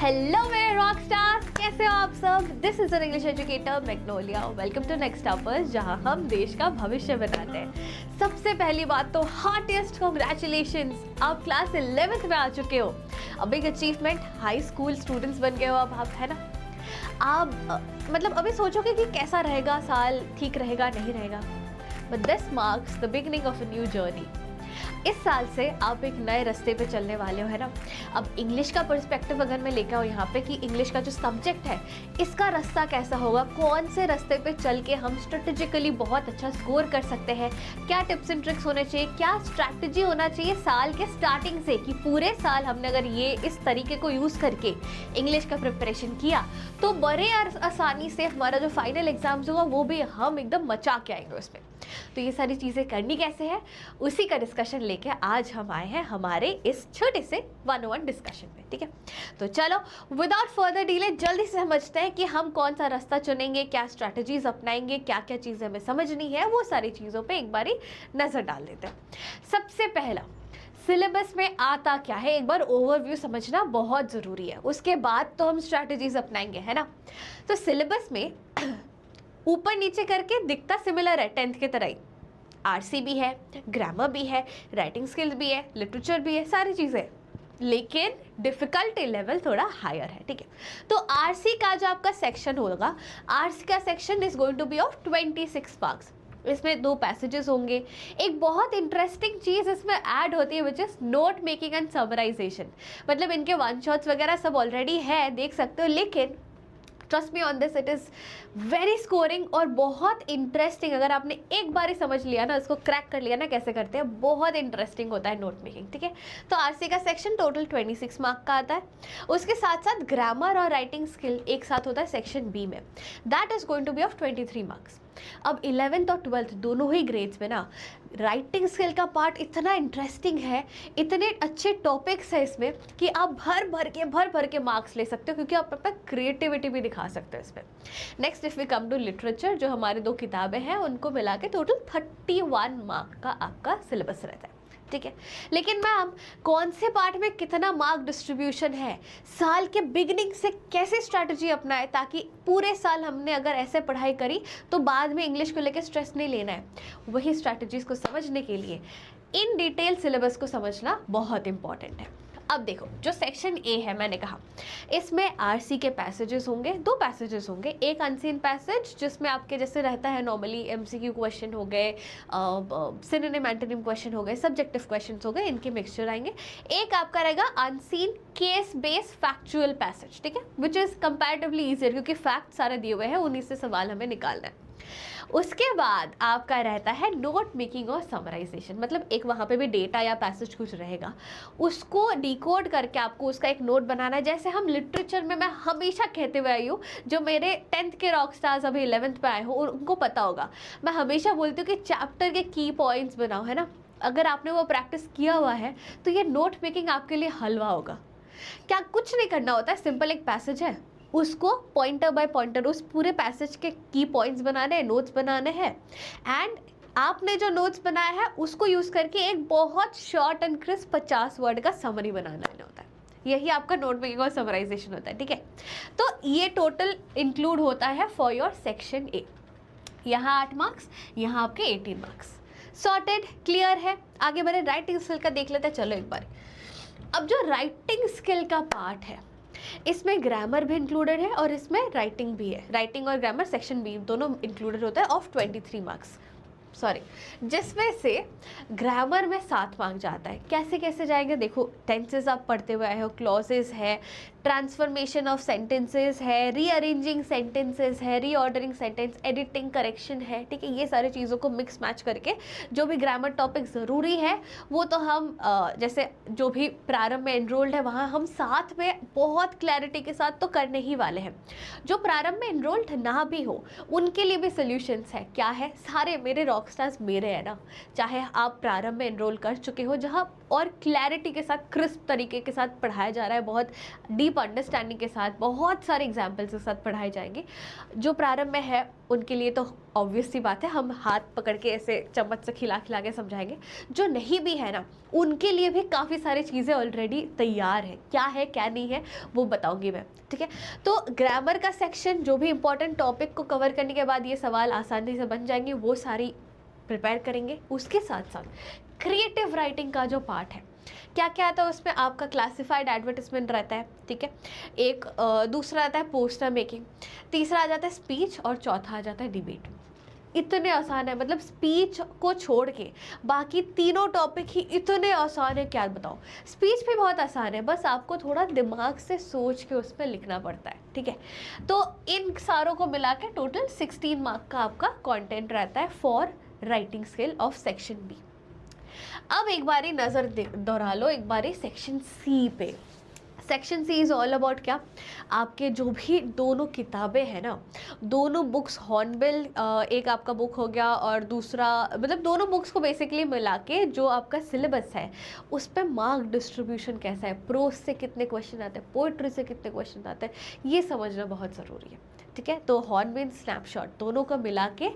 Hello मेरे rock stars, कैसे हो आप सब। This is an English educator Magnolia. Welcome to next toppers, जहां हम देश का भविष्य बनाते हैं। सबसे पहली बात तो हार्टिएस्ट कॉन्ग्रेचुलेशंस, आप क्लास 11th में आ चुके हो। अब एक अचीवमेंट, हाई स्कूल स्टूडेंट्स बन गए हो अब आप, है ना। आप मतलब अभी सोचोगे कि कैसा रहेगा साल, ठीक रहेगा नहीं रहेगा, but this marks the beginning of a new journey. इस साल से आप एक नए रास्ते पे चलने वाले हो, है ना। अब इंग्लिश का पर्सपेक्टिव अगर मैं लेकर आऊँ यहाँ पे कि इंग्लिश का जो सब्जेक्ट है इसका रास्ता कैसा होगा, कौन से रास्ते पे चल के हम स्ट्रेटेजिकली बहुत अच्छा स्कोर कर सकते हैं, क्या टिप्स एंड ट्रिक्स होने चाहिए, क्या स्ट्रैटेजी होना चाहिए साल के स्टार्टिंग से कि पूरे साल हमने अगर ये इस तरीके को यूज़ करके इंग्लिश का प्रिपरेशन किया तो बड़े आसानी से हमारा जो फाइनल एग्जाम्स होगा वो भी हम एकदम मचा के आएंगे उसमें। तो ये सारी चीज़ें करनी कैसे है, उसी का डिस्कशन लेके आज हम आए हैं हमारे इस छोटे से 101 डिस्कशन में, ठीक है। तो चलो विदाउट फर्दर डिले जल्दी से समझते हैं कि हम कौन सा रास्ता चुनेंगे, क्या स्ट्रैटेजीज अपनाएंगे, क्या क्या चीज़ें हमें समझनी है, वो सारी चीज़ों पे एक बारी नज़र डाल देते हैं। सबसे पहला, सिलेबस में आता क्या है एक बार ओवरव्यू समझना बहुत ज़रूरी है, उसके बाद तो हम स्ट्रैटेजीज अपनाएंगे, है ना। तो सिलेबस में ऊपर नीचे करके दिखता सिमिलर है 10th के तरह ही। आरसी भी है, ग्रामर भी है, राइटिंग स्किल्स भी है, लिटरेचर भी है, सारी चीज़ें, लेकिन डिफ़िकल्टी लेवल थोड़ा हायर है, ठीक है। तो आरसी का जो आपका सेक्शन होगा, आरसी का section is going to be of 26 marks. इसमें 2 पैसेजेस होंगे। एक बहुत इंटरेस्टिंग चीज़ इसमें ऐड होती है which is note making and summarisation. मतलब इनके वन शॉट्स वगैरह सब ऑलरेडी है, देख सकते हो, लेकिन trust me on this, it is very scoring और बहुत इंटरेस्टिंग। अगर आपने एक बार ही समझ लिया ना, इसको क्रैक कर लिया ना कैसे करते हैं, बहुत इंटरेस्टिंग होता है नोट मेकिंग, ठीक है। तो आरसी का सेक्शन टोटल 26 मार्क का आता है। उसके साथ साथ ग्रामर और राइटिंग स्किल एक साथ होता है सेक्शन बी में, that is going to be of 23 marks. अब 11th और 12th दोनों ही ग्रेड्स में ना राइटिंग स्किल का पार्ट इतना इंटरेस्टिंग है, इतने अच्छे टॉपिक्स है इसमें कि आप भर भर के मार्क्स ले सकते हो, क्योंकि आप अपना क्रिएटिविटी भी दिखा सकते हो इसमें। Next if we come to literature, जो हमारी 2 किताबें हैं उनको मिला के टोटल 31 मार्क का आपका सिलेबस रहता है, ठीक है। लेकिन मैम कौन से पार्ट में कितना मार्क डिस्ट्रीब्यूशन है, साल के बिगिनिंग से कैसे स्ट्रैटेजी अपनाए ताकि पूरे साल हमने अगर ऐसे पढ़ाई करी तो बाद में इंग्लिश को लेकर स्ट्रेस नहीं लेना है, वही स्ट्रैटेजीज को समझने के लिए इन डिटेल सिलेबस को समझना बहुत इंपॉर्टेंट है। अब देखो, जो सेक्शन ए है, मैंने कहा इसमें आरसी के पैसेजेस होंगे, 2 पैसेजेस होंगे। एक अनसीन पैसेज जिसमें आपके जैसे रहता है नॉर्मली एमसीक्यू क्वेश्चन हो गए, सिनोनिम एंटोनिम क्वेश्चन हो गए, सब्जेक्टिव क्वेश्चन हो गए, इनके मिक्सचर आएंगे। एक आपका रहेगा unseen case based factual passage, ठीक है, विच इज़ कंपैरेटिवली ईजियर क्योंकि फैक्ट सारे दिए हुए हैं, उन्हीं से सवाल हमें निकालना है। उसके बाद आपका रहता है नोट मेकिंग और समराइजेशन, मतलब एक वहाँ पे भी डेटा या पैसेज कुछ रहेगा, उसको डिकोड करके आपको उसका एक नोट बनाना है। जैसे हम लिटरेचर में, मैं हमेशा कहते हुए आई हूँ, जो मेरे 10th के रॉक स्टार्स अभी 11th पे आए हो उनको पता होगा, मैं हमेशा बोलती हूँ कि चैप्टर के की पॉइंट्स बनाओ, है ना। अगर आपने वो प्रैक्टिस किया हुआ है तो ये नोट मेकिंग आपके लिए हलवा होगा। क्या कुछ नहीं करना होता है, सिंपल एक पैसेज है, उसको पॉइंटर बाय पॉइंटर उस पूरे पैसेज के की पॉइंट्स बनाने हैं, नोट्स बनाने हैं, एंड आपने जो नोट्स बनाया है उसको यूज़ करके एक बहुत शॉर्ट एंड क्रिस्प 50 वर्ड का समरी बनाना होता है। यही आपका नोट मेकिंग और समराइजेशन होता है, ठीक है। तो ये टोटल इंक्लूड होता है फॉर योर सेक्शन ए। यहाँ 8 मार्क्स, यहाँ आपके 18 मार्क्स। सॉर्टेड, क्लियर है। आगे बढ़े, राइटिंग स्किल का देख लेते हैं, चलो एक बार। अब जो राइटिंग स्किल का पार्ट है इसमें ग्रामर भी इंक्लूडेड है और इसमें राइटिंग भी है। राइटिंग और ग्रामर सेक्शन बी दोनों इंक्लूडेड होता है ऑफ 23 मार्क्स, सॉरी, जिसमें से ग्रामर में 7 मार्क जाता है। कैसे कैसे जाएंगे देखो, टेंसेस आप पढ़ते हुए आए हो, क्लॉजेस है, ट्रांसफॉर्मेशन ऑफ सेंटेंसेस है, रीअरेंजिंग सेंटेंसेस है, रीऑर्डरिंग सेंटेंस, एडिटिंग, करेक्शन है, ठीक है। ये सारी चीज़ों को मिक्स मैच करके जो भी ग्रामर टॉपिक ज़रूरी है वो तो हम जैसे जो भी प्रारंभ में एनरोल्ड है वहाँ हम साथ में बहुत क्लैरिटी के साथ तो करने ही वाले हैं। जो प्रारंभ में एनरोल्ड ना भी हो उनके लिए भी सोल्यूशंस है। क्या है, सारे मेरे रॉक रॉकस्टार्स मेरे हैं ना, चाहे आप प्रारंभ में एनरोल कर चुके हो जहाँ और क्लैरिटी के साथ क्रिस्प तरीके के साथ पढ़ाया जा रहा है, बहुत डीप अंडरस्टैंडिंग के साथ, बहुत सारे एग्जाम्पल्स के साथ पढ़ाए जाएंगे। जो प्रारंभ में है उनके लिए तो ऑब्वियस सी बात है, हम हाथ पकड़ के ऐसे चम्मच से खिला खिला के समझाएंगे। जो नहीं भी है ना, उनके लिए भी काफ़ी सारी चीज़ें ऑलरेडी तैयार है, क्या है क्या नहीं है वो बताऊंगी मैं, ठीक है। तो ग्रामर का सेक्शन, जो भी इंपॉर्टेंट टॉपिक को कवर करने के बाद ये सवाल आसानी से बन जाएंगे, वो सारी प्रिपेयर करेंगे। उसके साथ साथ क्रिएटिव राइटिंग का जो पार्ट है, क्या क्या आता है उसमें, आपका क्लासिफाइड एडवर्टिजमेंट रहता है, ठीक है, एक दूसरा आता है पोस्टर मेकिंग, तीसरा आ जाता है स्पीच और चौथा आ जाता है डिबेट। इतने आसान है, मतलब स्पीच को छोड़ के बाकी तीनों टॉपिक ही इतने आसान है, क्या बताओ। स्पीच भी बहुत आसान है, बस आपको थोड़ा दिमाग से सोच के उसमें लिखना पड़ता है, ठीक है। तो इन सारों को मिला के टोटल 16 मार्क का आपका कंटेंट रहता है for writing skill of section B. अब एक बारी नज़र दोहरा लो एक बारी सेक्शन सी पे। Section C is all about क्या, आपके जो भी दोनों किताबें हैं ना, दोनों बुक्स, हॉर्नबिल एक आपका बुक हो गया और दूसरा, मतलब दोनों बुक्स को बेसिकली मिला के जो आपका सिलेबस है उस पर मार्क डिस्ट्रीब्यूशन कैसा है, प्रोज से कितने क्वेश्चन आते हैं, पोइट्री से कितने क्वेश्चन आते हैं, ये समझना बहुत ज़रूरी है, ठीक है। तो हॉर्नबिल, स्नैपशॉट दोनों को मिला के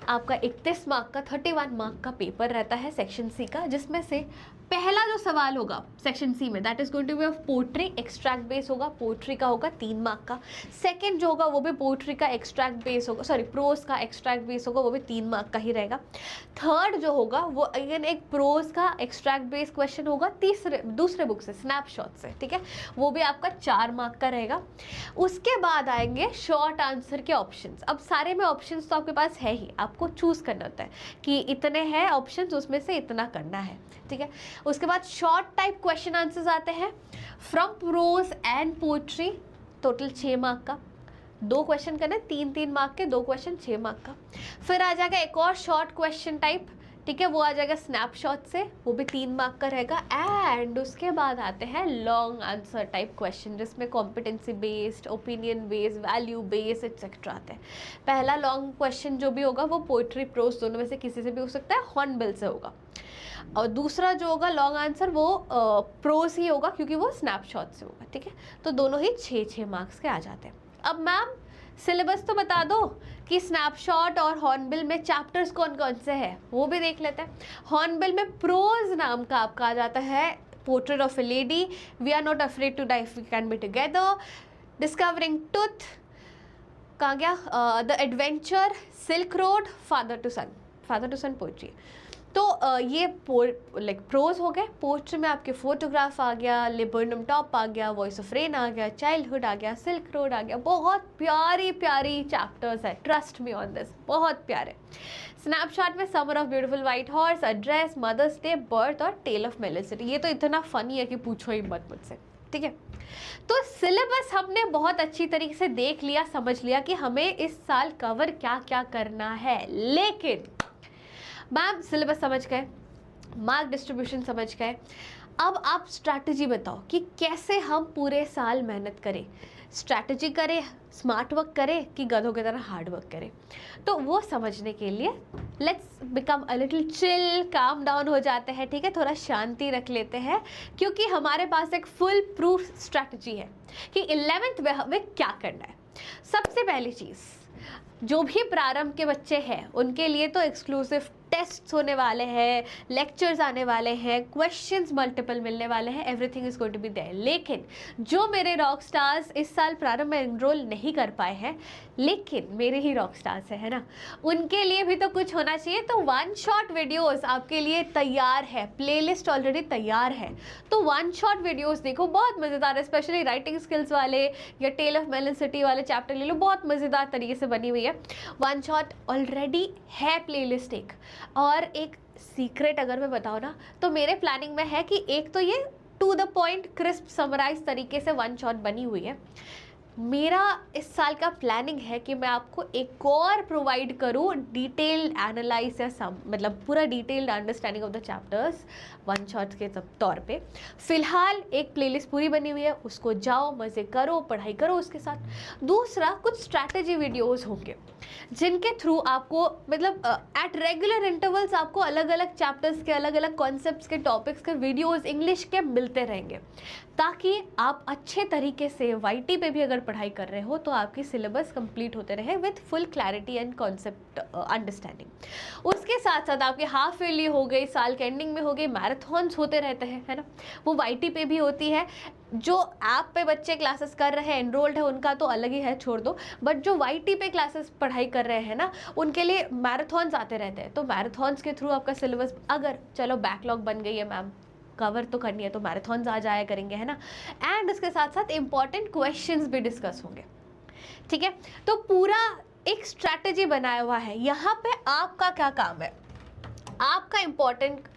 आपका 31 मार्क का 31 मार्क का पेपर रहता है सेक्शन सी का, जिसमें से पहला जो सवाल होगा सेक्शन सी में, that is going to be of poetry, extract base होगा, पोट्री का होगा 3 मार्क का। सेकंड जो होगा वो भी पोट्री का एक्सट्रैक्ट बेस होगा, सॉरी प्रोज का एक्सट्रैक्ट बेस होगा, वो भी 3 मार्क का ही रहेगा। थर्ड जो होगा वो अगेन एक प्रोज का एक्सट्रैक्ट बेस क्वेश्चन होगा, दूसरे बुक से, स्नैपशॉट से, ठीक है, वो भी आपका 4 मार्क का रहेगा। उसके बाद आएंगे शॉर्ट आंसर के ऑप्शंस। अब सारे में ऑप्शंस तो आपके पास है ही, आपको चूज करना होता है कि इतने हैं ऑप्शंस, उसमें से इतना करना है, ठीक है। उसके बाद शॉर्ट टाइप क्वेश्चन आंसर्स आते हैं from prose and poetry, total 6 mark का, 2 क्वेश्चन करने, 3-3 मार्क के, 2 क्वेश्चन 6 मार्क का। फिर आ जाएगा एक और शॉर्ट क्वेश्चन टाइप, ठीक है, वो आ जाएगा स्नैपशॉट से, वो भी 3 मार्क का रहेगा। एंड उसके बाद आते हैं लॉन्ग आंसर टाइप क्वेश्चन, जिसमें competency based, opinion based, value based etcetera आते हैं। पहला लॉन्ग क्वेश्चन जो भी होगा वो पोएट्री, प्रोज दोनों में से किसी से भी हो सकता है, हॉर्नबिल से होगा। और दूसरा जो होगा लॉन्ग आंसर वो प्रोज ही होगा, क्योंकि वो स्नैपशॉट से होगा, ठीक है। तो दोनों ही 6-6 मार्क्स के आ जाते हैं। अब मैम सिलेबस तो बता दो कि स्नैपशॉट और हॉर्नबिल में चैप्टर्स कौन कौन से हैं, वो भी देख लेते हैं। हॉर्नबिल में प्रोज नाम का आपका आ जाता है portrait of a lady, we are not afraid to die if we can be together, discovering truth, कहाँ गया, the adventure, silk road, father to son poetry. तो ये लाइक प्रोज हो गए। पोस्टर में आपके फोटोग्राफ आ गया, लिबर्नम टॉप आ गया, वॉइस ऑफ रेन आ गया, चाइल्डहुड आ गया, सिल्क रोड आ गया। बहुत प्यारी प्यारी चैप्टर्स है, ट्रस्ट मी ऑन दिस, बहुत प्यारे। स्नैपशॉट में summer of beautiful white horse, address, mother's day, birth और टेल ऑफ मेलिसिटी। ये तो इतना फनी है कि पूछो ही मत मुझसे, ठीक है। तो सिलेबस हमने बहुत अच्छी तरीके से देख लिया, समझ लिया कि हमें इस साल कवर क्या क्या करना है। लेकिन मैम सिलेबस समझ गए, मार्क डिस्ट्रीब्यूशन समझ गए, अब आप स्ट्रैटेजी बताओ कि कैसे हम पूरे साल मेहनत करें, स्ट्रैटेजी करें, स्मार्ट वर्क करें कि गधों की तरह हार्ड वर्क करें। तो वो समझने के लिए let's become a little chill, calm down हो जाते हैं, ठीक है, थोड़ा शांति रख लेते हैं, क्योंकि हमारे पास एक फुल प्रूफ स्ट्रैटेजी है कि 11th में हमें क्या करना है। सबसे पहली चीज़, जो भी प्रारंभ के बच्चे हैं उनके लिए तो एक्सक्लूसिव टेस्ट्स होने वाले हैं, लेक्चर्स आने वाले हैं, क्वेश्चंस मल्टीपल मिलने वाले हैं, everything is going to be there. लेकिन जो मेरे रॉक स्टार्स इस साल प्रारंभ में एनरोल नहीं कर पाए हैं, लेकिन मेरे ही रॉक स्टार्स है ना, उनके लिए भी तो कुछ होना चाहिए। तो 1 शॉट वीडियोस आपके लिए तैयार है, प्लेलिस्ट ऑलरेडी तैयार है। तो 1 शॉट वीडियोस देखो, बहुत मज़ेदार है, स्पेशली राइटिंग स्किल्स वाले या टेल ऑफ मेलिसिटी वाले चैप्टर ले लो, बहुत मज़ेदार तरीके से बनी हुई है। 1 शॉट ऑलरेडी है प्लेलिस्ट एक। और एक सीक्रेट अगर मैं बताऊँ ना, तो मेरे प्लानिंग में है कि एक तो ये to the point crisp summarise तरीके से 1 शॉट बनी हुई है, मेरा इस साल का प्लानिंग है कि मैं आपको एक और प्रोवाइड करूँ डिटेल्ड एनालाइज या मतलब पूरा detailed understanding of the chapters one shot के तौर पे। फिलहाल एक प्लेलिस्ट पूरी बनी हुई है, उसको जाओ मज़े करो, पढ़ाई करो उसके साथ। दूसरा, कुछ स्ट्रैटेजी वीडियोस होंगे जिनके थ्रू आपको मतलब एट रेगुलर इंटरवल्स आपको अलग अलग चैप्टर्स के, अलग अलग कॉन्सेप्ट्स के, टॉपिक्स के वीडियोस इंग्लिश के मिलते रहेंगे, ताकि आप अच्छे तरीके से वाईटी पे भी अगर पढ़ाई कर रहे हो तो आपकी सिलेबस कंप्लीट होते रहे with full clarity and concept understanding. उसके साथ साथ आपके हाफ ईयरली हो गई, साल के एंडिंग में हो गई, मैराथन्स होते रहते हैं, है ना, वो वाईटी पे भी होती है। जो ऐप पे बच्चे क्लासेस कर रहे हैं, एनरोल्ड है, उनका तो अलग ही है, छोड़ दो, बट जो वाईटी पे क्लासेस पढ़ाई कर रहे हैं ना, उनके लिए मैराथन्स आते रहते हैं। तो मैराथन्स के थ्रू आपका सिलेबस, अगर चलो बैकलॉग बन गई है मैम, कवर तो करनी है, तो मैराथन्स आ जाया करेंगे, है ना, एंड उसके साथ साथ इंपॉर्टेंट क्वेश्चंस भी डिस्कस होंगे, ठीक है। तो पूरा एक स्ट्रैटेजी बनाया हुआ है। यहाँ पे आपका क्या काम है, आपका इंपॉर्टेंट,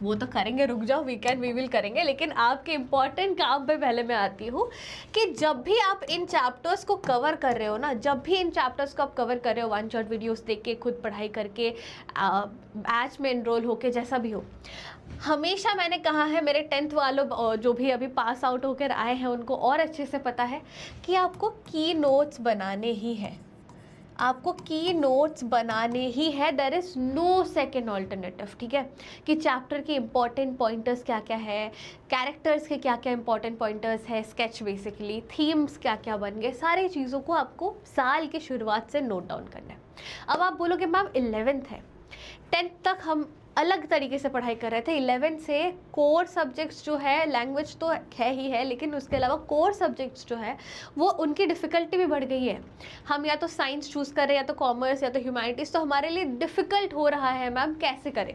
वो तो करेंगे, रुक जाओ, वी विल करेंगे, लेकिन आपके इंपॉर्टेंट काम पे पहले मैं आती हूँ कि जब भी आप इन चैप्टर्स को कवर कर रहे हो ना, जब भी इन चैप्टर्स को आप कवर कर रहे हो, वन शॉट वीडियोस देख के, खुद पढ़ाई करके, बैच में एनरोल होके, जैसा भी हो, हमेशा मैंने कहा है, मेरे 10th वालों जो भी अभी पास आउट होकर आए हैं उनको और अच्छे से पता है कि आपको की नोट्स बनाने ही है, आपको की नोट्स बनाने ही है। There is no second alternative, ठीक है, कि चैप्टर के इंपॉर्टेंट पॉइंटर्स क्या क्या है, कैरेक्टर्स के क्या क्या इंपॉर्टेंट पॉइंटर्स है, स्केच बेसिकली, थीम्स क्या क्या बन गए, सारी चीज़ों को आपको साल की शुरुआत से नोट डाउन करना है। अब आप बोलोगे मैम 11th है, 10th तक हम अलग तरीके से पढ़ाई कर रहे थे, 11th से कोर सब्जेक्ट्स जो है, लैंग्वेज तो है ही है, लेकिन उसके अलावा कोर सब्जेक्ट्स जो है वो उनकी डिफ़िकल्टी भी बढ़ गई है। हम या तो साइंस चूज़ कर रहे हैं, या तो कॉमर्स, या तो ह्यूमैनिटीज़, तो हमारे लिए डिफ़िकल्ट हो रहा है मैम, कैसे करें।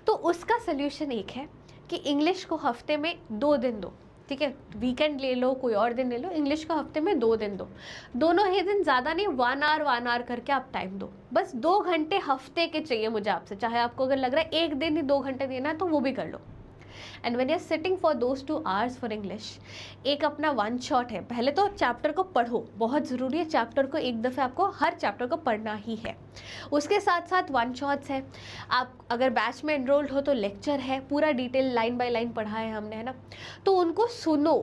तो उसका सल्यूशन एक है कि इंग्लिश को हफ्ते में 2 दिन दो, ठीक है, वीकेंड ले लो, कोई और दिन ले लो, इंग्लिश को हफ्ते में 2 दिन दो, दोनों ही दिन, ज़्यादा नहीं, 1 आवर करके आप टाइम दो, बस 2 घंटे हफ्ते के चाहिए मुझे आपसे। चाहे आपको अगर लग रहा है एक दिन ही 2 घंटे देना है तो वो भी कर लो। And when you are sitting for those 2 hours for English, एक अपना वन शॉट है, पहले तो चैप्टर को पढ़ो, बहुत ज़रूरी है, चैप्टर को एक दफ़े आपको हर चैप्टर को पढ़ना ही है। उसके साथ साथ वन शॉट्स है, आप अगर बैच में एनरोल्ड हो तो लेक्चर है, पूरा डिटेल लाइन बाय लाइन पढ़ा है हमने, है ना, तो उनको सुनो।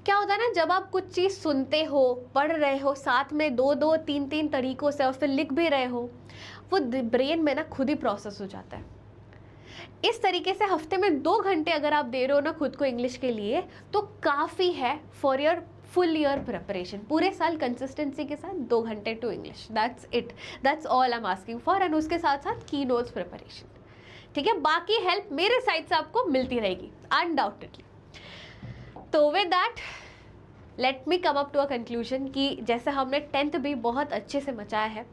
क्या होता है ना, जब आप कुछ चीज़ सुनते हो, पढ़ रहे हो, साथ में 2-2, 3-3 तरीक़ों से, और फिर लिख भी रहे हो, वो ब्रेन में ना खुद ही प्रोसेस हो जाता है। इस तरीके से हफ्ते में 2 घंटे अगर आप दे रहे हो ना खुद को इंग्लिश के लिए, तो काफ़ी है for your full year preparation. पूरे साल कंसिस्टेंसी के साथ 2 घंटे to English, that's it, that's all I am asking for. And उसके साथ साथ की नोट्स प्रिपरेशन, ठीक है, बाकी हेल्प मेरे साइड से आपको मिलती रहेगी अनडाउटेडली। तो with that let me come up to a conclusion कि जैसे हमने 10th भी बहुत अच्छे से मचाया है,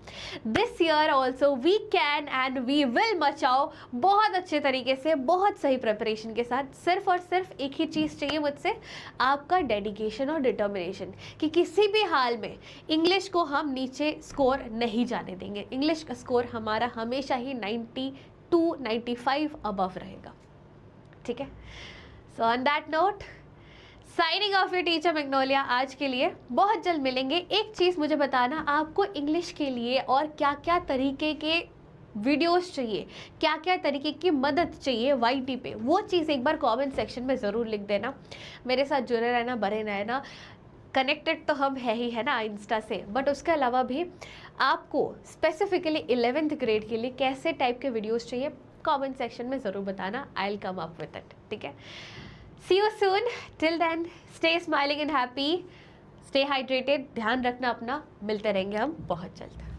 this year also we can and we will मचाओ बहुत अच्छे तरीके से, बहुत सही प्रिपरेशन के साथ। सिर्फ और सिर्फ एक ही चीज़ चाहिए मुझसे, आपका डेडिकेशन और डिटर्मिनेशन, कि किसी भी हाल में इंग्लिश को हम नीचे स्कोर नहीं जाने देंगे। इंग्लिश का स्कोर हमारा हमेशा ही 92-95 अबव रहेगा, ठीक है। So on that note, signing off your teacher Magnolia आज के लिए। बहुत जल्द मिलेंगे। एक चीज़ मुझे बताना, आपको इंग्लिश के लिए और क्या क्या तरीके के वीडियोस चाहिए, क्या क्या तरीके की मदद चाहिए वाईटी पे, वो चीज़ एक बार कमेंट सेक्शन में ज़रूर लिख देना। मेरे साथ जुड़े रहना, बने रहना, कनेक्टेड तो हम है ही, है ना, इंस्टा से, बट उसके अलावा भी आपको स्पेसिफिकली 11th ग्रेड के लिए कैसे टाइप के वीडियोज़ चाहिए, कमेंट सेक्शन में ज़रूर बताना। I will come up with it, ठीक है। See you soon. Till then, stay smiling and happy. Stay hydrated. ध्यान रखना अपना। मिलते रहेंगे हम बहुत जल्द।